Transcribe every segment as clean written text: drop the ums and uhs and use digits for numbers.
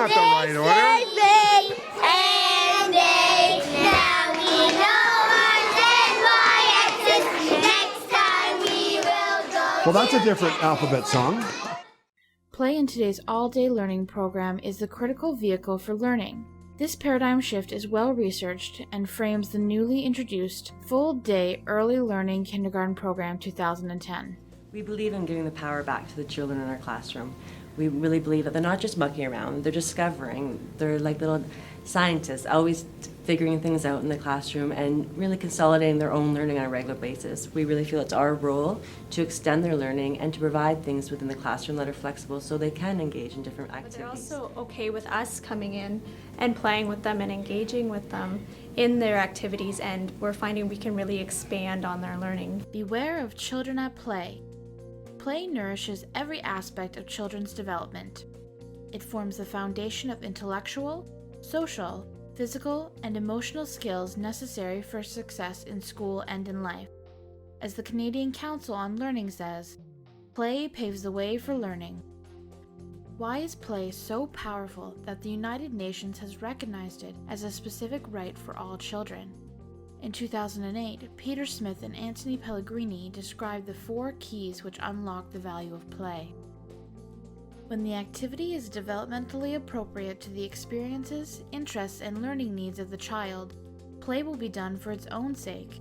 got the right order. And now we know our ZYXs. Next time we will go. Well, that's a different alphabet song. Play in today's all-day learning program is the critical vehicle for learning. This paradigm shift is well researched and frames the newly introduced full-day early learning kindergarten program 2010. We believe in giving the power back to the children in our classroom. We really believe that they're not just mucking around, they're discovering. They're like little scientists, always figuring things out in the classroom and really consolidating their own learning on a regular basis. We really feel it's our role to extend their learning and to provide things within the classroom that are flexible so they can engage in different activities. They're also okay with us coming in and playing with them and engaging with them in their activities, and we're finding we can really expand on their learning. Beware of children at play. Play nourishes every aspect of children's development. It forms the foundation of intellectual, social, physical, and emotional skills necessary for success in school and in life. As the Canadian Council on Learning says, play paves the way for learning. Why is play so powerful that the United Nations has recognized it as a specific right for all children? In 2008, Peter Smith and Anthony Pellegrini described the 4 keys which unlock the value of play. When the activity is developmentally appropriate to the experiences, interests, and learning needs of the child, play will be done for its own sake.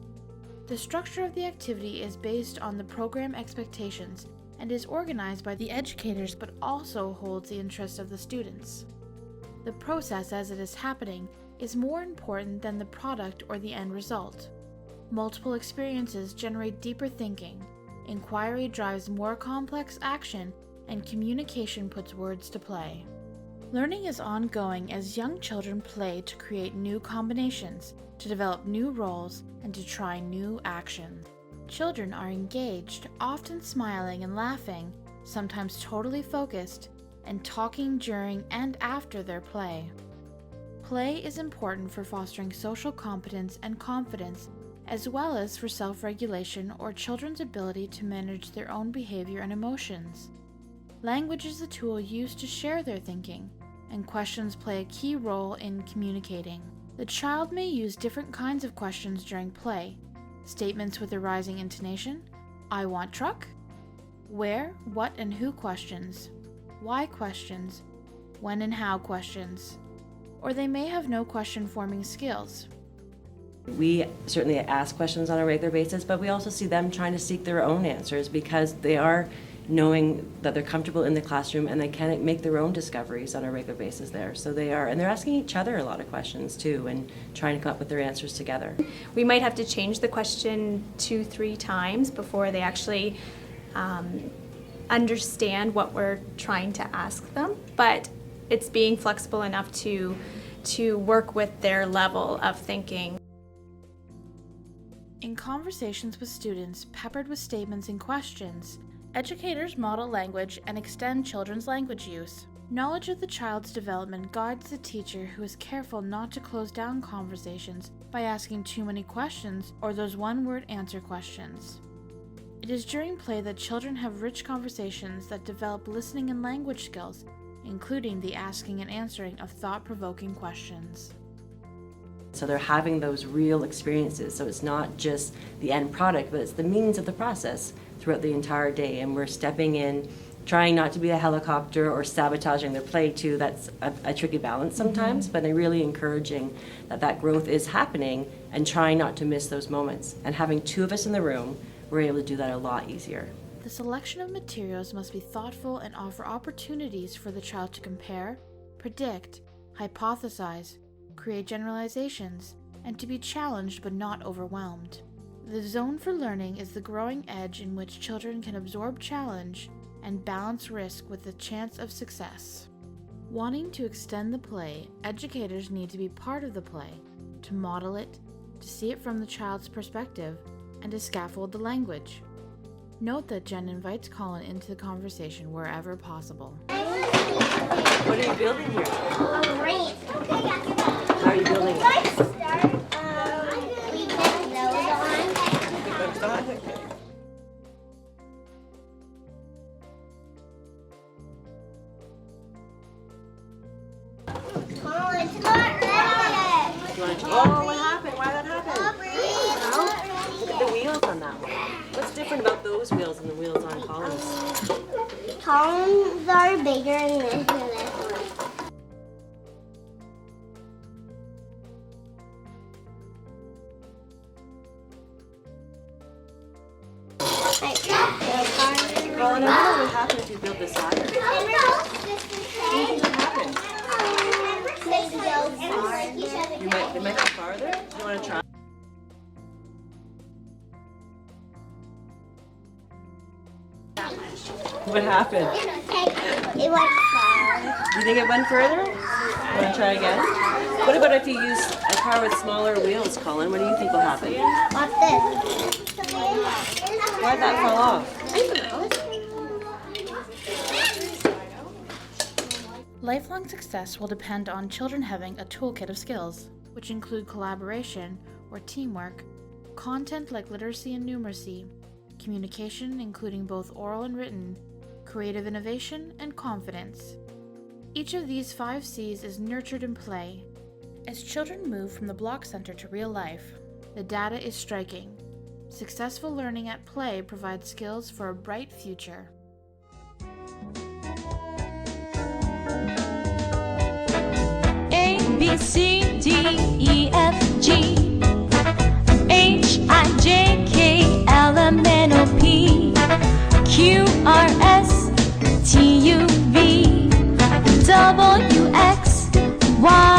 The structure of the activity is based on the program expectations and is organized by the educators but also holds the interest of the students. The process as it is happening is more important than the product or the end result. Multiple experiences generate deeper thinking, inquiry drives more complex action, and communication puts words to play. Learning is ongoing as young children play to create new combinations, to develop new roles, and to try new actions. Children are engaged, often smiling and laughing, sometimes totally focused, and talking during and after their play. Play is important for fostering social competence and confidence, as well as for self-regulation or children's ability to manage their own behavior and emotions. Language is the tool used to share their thinking, and questions play a key role in communicating. The child may use different kinds of questions during play. Statements with a rising intonation, I want truck, where, what, and who questions, why questions, when and how questions, or they may have no question-forming skills. We certainly ask questions on a regular basis, but we also see them trying to seek their own answers because they are knowing that they're comfortable in the classroom and they can make their own discoveries on a regular basis there. So they are, and they're asking each other a lot of questions too and trying to come up with their answers together. We might have to change the question 2-3 times before they actually understand what we're trying to ask them, but it's being flexible enough to work with their level of thinking. In conversations with students peppered with statements and questions, educators model language and extend children's language use. Knowledge of the child's development guides the teacher who is careful not to close down conversations by asking too many questions or those one-word answer questions. It is during play that children have rich conversations that develop listening and language skills, including the asking and answering of thought-provoking questions. So they're having those real experiences, so it's not just the end product, but it's the means of the process throughout the entire day, and we're stepping in, trying not to be a helicopter or sabotaging their play too. That's a tricky balance sometimes, but I'm really encouraging that growth is happening and trying not to miss those moments. And having 2 of us in the room, we're able to do that a lot easier. The selection of materials must be thoughtful and offer opportunities for the child to compare, predict, hypothesize, create generalizations, and to be challenged but not overwhelmed. The zone for learning is the growing edge in which children can absorb challenge and balance risk with the chance of success. Wanting to extend the play, educators need to be part of the play, to model it, to see it from the child's perspective, and to scaffold the language. Note that Jen invites Colin into the conversation wherever possible. What are you building here? A ramp. How are you building it? We put those on. Okay. different about those wheels and the wheels on Colin's? Columns are bigger than this one. Colin, I wonder what would happen if you built this higher. What would happen? It might go farther. Do you want to try? What happened? It went far. You think it went further? Want to try again? What about if you use a car with smaller wheels, Colin? What do you think will happen? What's this? Why'd that fall off? Lifelong success will depend on children having a toolkit of skills, which include collaboration or teamwork, content like literacy and numeracy, communication including both oral and written, creative innovation, and confidence. Each of these 5 C's is nurtured in play. As children move from the block center to real life, the data is striking. Successful learning at play provides skills for a bright future. A, B, C, D, E, F, G, H, I, J, K, L, M, N, O, P, Q, R, S, T, U, V, W, X, Y,